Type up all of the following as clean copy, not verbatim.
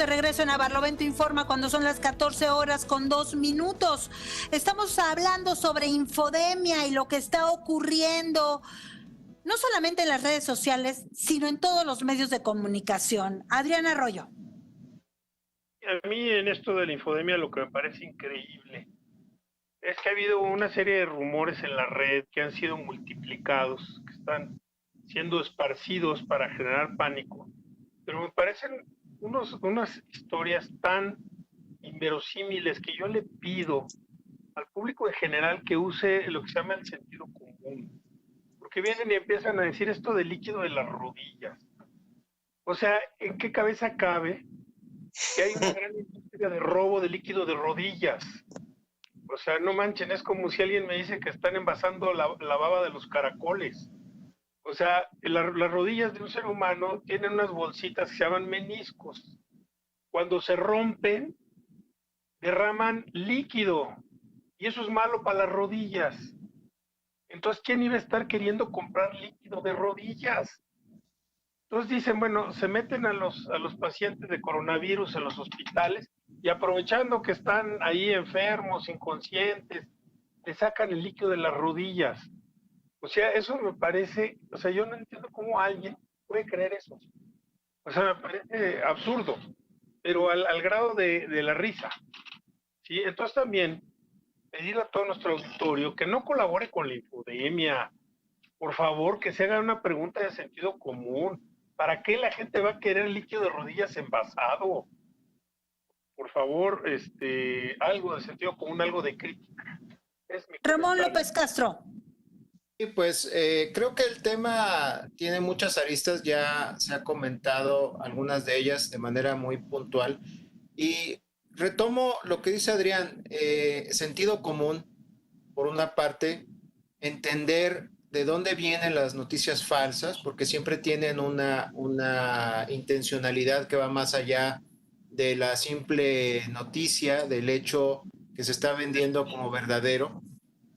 de regreso en A Barlovento Informa cuando son las 14:02. Estamos hablando sobre infodemia y lo que está ocurriendo, no solamente en las redes sociales, sino en todos los medios de comunicación. Adriana Arroyo. A mí en esto de la infodemia lo que me parece increíble es que ha habido una serie de rumores en la red que han sido multiplicados, que están siendo esparcidos para generar pánico, pero me parecen unas historias tan inverosímiles que yo le pido al público en general que use lo que se llama el sentido común, porque vienen y empiezan a decir esto del líquido de las rodillas. O sea, ¿en qué cabeza cabe que hay una gran industria de robo de líquido de rodillas? O sea, no manchen, es como si alguien me dice que están envasando la baba de los caracoles. O sea, las rodillas de un ser humano tienen unas bolsitas que se llaman meniscos. Cuando se rompen, derraman líquido. Y eso es malo para las rodillas. Entonces, ¿quién iba a estar queriendo comprar líquido de rodillas? Entonces dicen, bueno, se meten a los pacientes de coronavirus en los hospitales y aprovechando que están ahí enfermos, inconscientes, le sacan el líquido de las rodillas. O sea, eso me parece, o sea, yo no entiendo cómo alguien puede creer eso. O sea, me parece absurdo, pero al grado de la risa. ¿Sí? Entonces también pedirle a todo nuestro auditorio que no colabore con la infodemia. Por favor, que se haga una pregunta de sentido común. ¿Para qué la gente va a querer líquido de rodillas envasado? Por favor, algo de sentido común, algo de crítica. Ramón López Castro. Sí, pues creo que el tema tiene muchas aristas, ya se ha comentado algunas de ellas de manera muy puntual y retomo lo que dice Adrián, sentido común, por una parte, entender de dónde vienen las noticias falsas, porque siempre tienen una intencionalidad que va más allá de la simple noticia, del hecho que se está vendiendo como verdadero.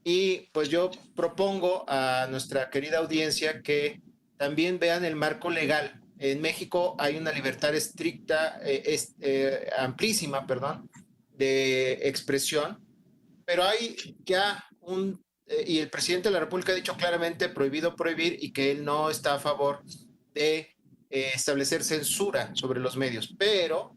Y pues yo propongo a nuestra querida audiencia que también vean el marco legal. En México hay una libertad estricta, amplísima, perdón, de expresión, pero hay ya y el presidente de la República ha dicho claramente prohibido prohibir y que él no está a favor de establecer censura sobre los medios, pero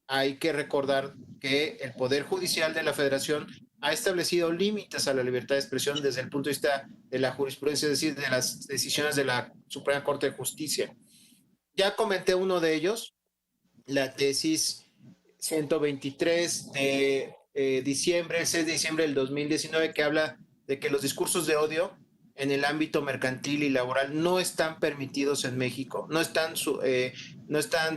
hay que recordar que el Poder Judicial de la Federación ha establecido límites a la libertad de expresión desde el punto de vista de la jurisprudencia, es decir, de las decisiones de la Suprema Corte de Justicia. Ya comenté uno de ellos, la tesis 123 de diciembre, 6 de diciembre del 2019, que habla de que los discursos de odio en el ámbito mercantil y laboral no están permitidos en México, no están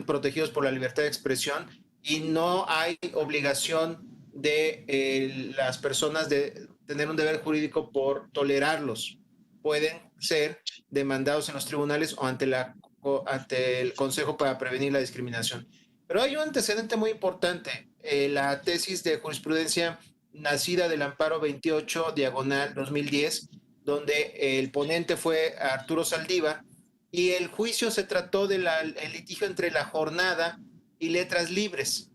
protegidos por la libertad de expresión y no hay obligación de las personas de tener un deber jurídico por tolerarlos. Pueden ser demandados en los tribunales o ante el Consejo para Prevenir la Discriminación. Pero hay un antecedente muy importante, la tesis de jurisprudencia nacida del Amparo 28, diagonal 2010, donde el ponente fue Arturo Saldívar, y el juicio se trató del litigio entre La Jornada y Letras Libres.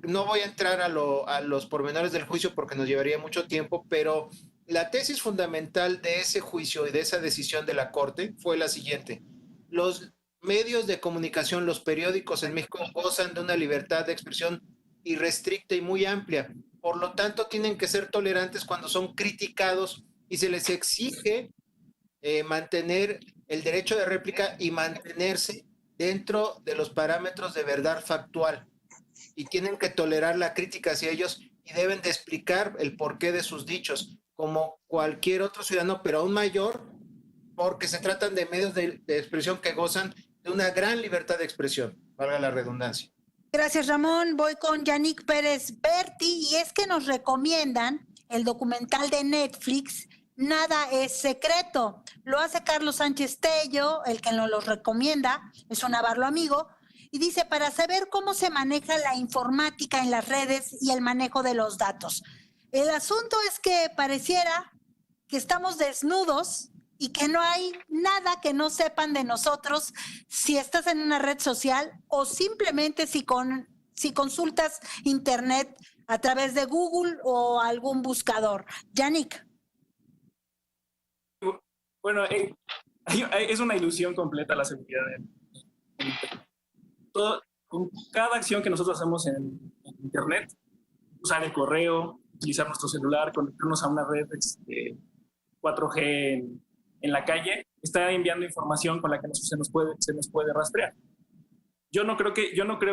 No voy a entrar a los pormenores del juicio porque nos llevaría mucho tiempo, pero la tesis fundamental de ese juicio y de esa decisión de la Corte fue la siguiente: los medios de comunicación, los periódicos en México gozan de una libertad de expresión irrestricta y muy amplia, por lo tanto tienen que ser tolerantes cuando son criticados y se les exige mantener el derecho de réplica y mantenerse dentro de los parámetros de verdad factual, y tienen que tolerar la crítica hacia ellos y deben de explicar el porqué de sus dichos como cualquier otro ciudadano, pero aún mayor, porque se tratan de medios de expresión que gozan de una gran libertad de expresión, valga la redundancia. Gracias, Ramón. Voy con Yannick Pérez Berti, y es que nos recomiendan el documental de Netflix Nada es secreto. Lo hace Carlos Sánchez Tello, el que nos lo recomienda, es un Navarro amigo, y dice, para saber cómo se maneja la informática en las redes y el manejo de los datos. El asunto es que pareciera que estamos desnudos y que no hay nada que no sepan de nosotros si estás en una red social o simplemente si consultas internet a través de Google o algún buscador. Yannick. Bueno, es una ilusión completa la seguridad en Internet. Con cada acción que nosotros hacemos en Internet, usar el correo, utilizar nuestro celular, conectarnos a una red 4G en la calle, está enviando información con la que se nos puede rastrear. Yo no creo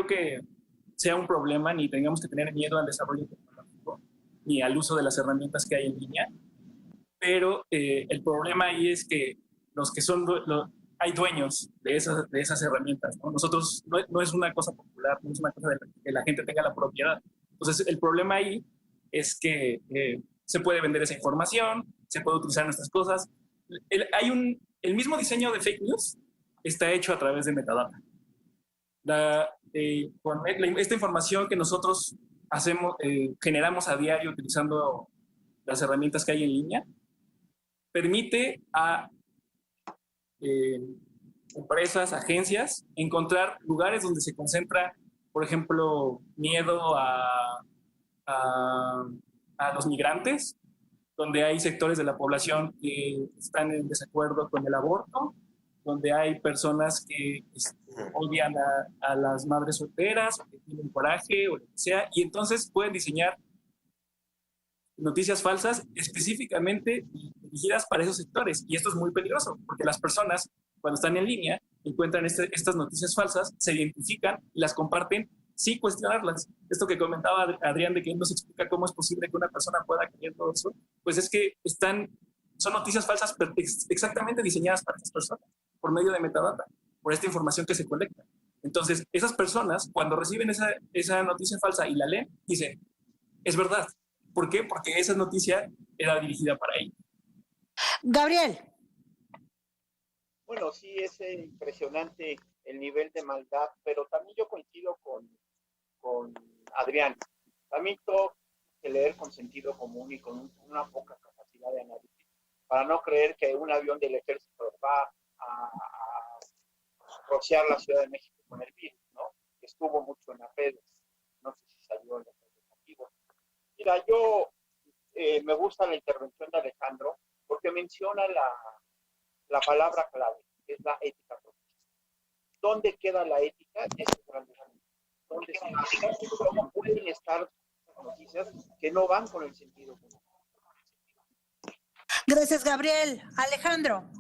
que sea un problema, ni tengamos que tener miedo al desarrollo tecnológico, ni al uso de las herramientas que hay en línea, pero el problema ahí es que los que son hay dueños de esas herramientas, ¿no? Nosotros no es una cosa popular, no es una cosa de que la gente tenga la propiedad. Entonces el problema ahí es que se puede vender esa información, se puede utilizar nuestras cosas. El mismo diseño de fake news está hecho a través de metadata. Esta información que nosotros generamos a diario utilizando las herramientas que hay en línea, permite a empresas, agencias, encontrar lugares donde se concentra, por ejemplo, miedo a los migrantes, donde hay sectores de la población que están en desacuerdo con el aborto, donde hay personas que odian a las madres solteras, o que tienen coraje, o lo que sea, y entonces pueden diseñar noticias falsas específicamente dirigidas para esos sectores. Y esto es muy peligroso, porque las personas, cuando están en línea, encuentran estas noticias falsas, se identifican y las comparten sin cuestionarlas. Esto que comentaba Adrián, de que él nos explica cómo es posible que una persona pueda creer todo eso, pues es que son noticias falsas exactamente diseñadas para estas personas, por medio de metadata, por esta información que se colecta. Entonces, esas personas, cuando reciben esa noticia falsa y la leen, dicen, es verdad. ¿Por qué? Porque esa noticia era dirigida para ellos. Gabriel. Bueno, sí, es impresionante el nivel de maldad, pero también yo coincido con Adrián. También tengo que leer con sentido común y con una poca capacidad de análisis para no creer que un avión del ejército va a rociar la Ciudad de México con el virus, ¿no? Estuvo mucho en las redes, no sé si salió en los informativos. Mira, yo me gusta la intervención de Alejandro porque menciona la palabra clave, que es la ética profesional. ¿Dónde queda la ética? Es un gran desafío. ¿Dónde se ética? ¿Cómo pueden estar noticias que no van con el sentido común? Gracias, Gabriel. Alejandro.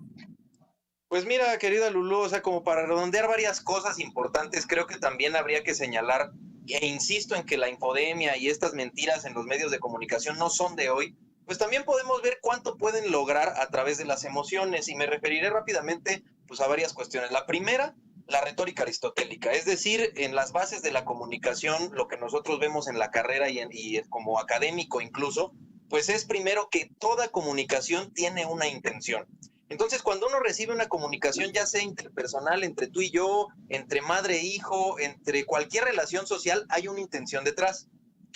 Pues mira, querida Lulú, o sea, como para redondear varias cosas importantes, creo que también habría que señalar, e insisto en que la infodemia y estas mentiras en los medios de comunicación no son de hoy, pues también podemos ver cuánto pueden lograr a través de las emociones, y me referiré rápidamente pues a varias cuestiones. La primera, la retórica aristotélica, es decir, en las bases de la comunicación, lo que nosotros vemos en la carrera y como académico incluso, pues es primero que toda comunicación tiene una intención. Entonces, cuando uno recibe una comunicación, ya sea interpersonal, entre tú y yo, entre madre e hijo, entre cualquier relación social, hay una intención detrás.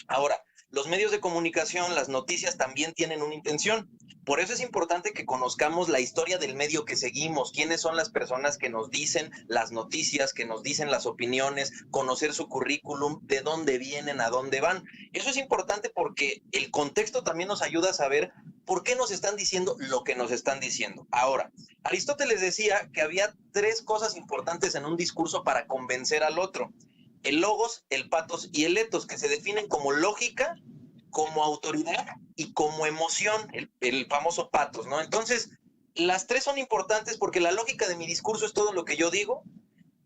Ahora, los medios de comunicación, las noticias también tienen una intención. Por eso es importante que conozcamos la historia del medio que seguimos, quiénes son las personas que nos dicen las noticias, que nos dicen las opiniones, conocer su currículum, de dónde vienen, a dónde van. Eso es importante porque el contexto también nos ayuda a saber por qué nos están diciendo lo que nos están diciendo. Ahora, Aristóteles decía que había 3 cosas importantes en un discurso para convencer al otro: el logos, el patos y el etos, que se definen como lógica, como autoridad y como emoción, el famoso patos, ¿no? Entonces, las 3 son importantes porque la lógica de mi discurso es todo lo que yo digo,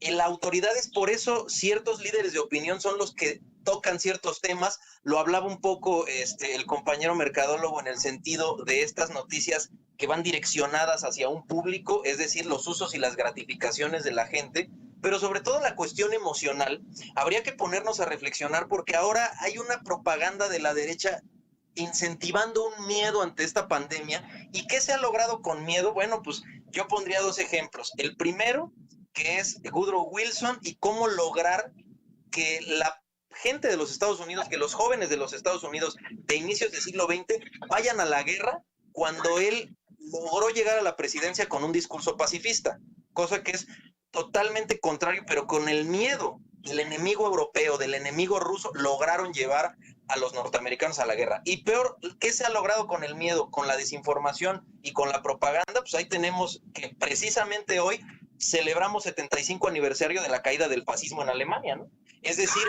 y la autoridad es por eso ciertos líderes de opinión son los que tocan ciertos temas. Lo hablaba un poco el compañero mercadólogo en el sentido de estas noticias que van direccionadas hacia un público, es decir, los usos y las gratificaciones de la gente, pero sobre todo la cuestión emocional. Habría que ponernos a reflexionar porque ahora hay una propaganda de la derecha incentivando un miedo ante esta pandemia. ¿Y qué se ha logrado con miedo? Bueno, pues yo pondría 2 ejemplos. El primero, que es Woodrow Wilson, y cómo lograr que la gente de los Estados Unidos, que los jóvenes de los Estados Unidos de inicios del siglo XX vayan a la guerra cuando él logró llegar a la presidencia con un discurso pacifista, cosa que es totalmente contrario, pero con el miedo del enemigo europeo, del enemigo ruso, lograron llevar a los norteamericanos a la guerra. Y peor, ¿qué se ha logrado con el miedo, con la desinformación y con la propaganda? Pues ahí tenemos que precisamente hoy celebramos 75 aniversario de la caída del fascismo en Alemania, ¿no? Es decir,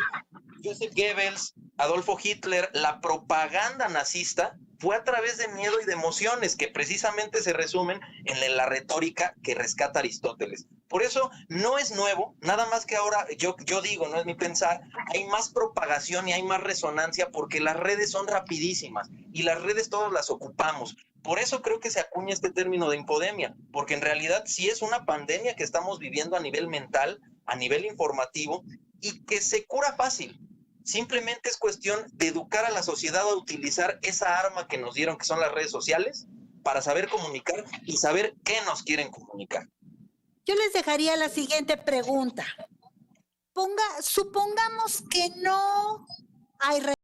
Joseph Goebbels, Adolfo Hitler, la propaganda nazista fue a través de miedo y de emociones que precisamente se resumen en la retórica que rescata Aristóteles. Por eso no es nuevo, nada más que ahora yo digo, no es mi pensar, hay más propagación y hay más resonancia porque las redes son rapidísimas y las redes todos las ocupamos. Por eso creo que se acuña este término de infodemia, porque en realidad sí es una pandemia que estamos viviendo a nivel mental, a nivel informativo y que se cura fácil. Simplemente es cuestión de educar a la sociedad a utilizar esa arma que nos dieron, que son las redes sociales, para saber comunicar y saber qué nos quieren comunicar. Yo les dejaría la siguiente pregunta. Supongamos que no hay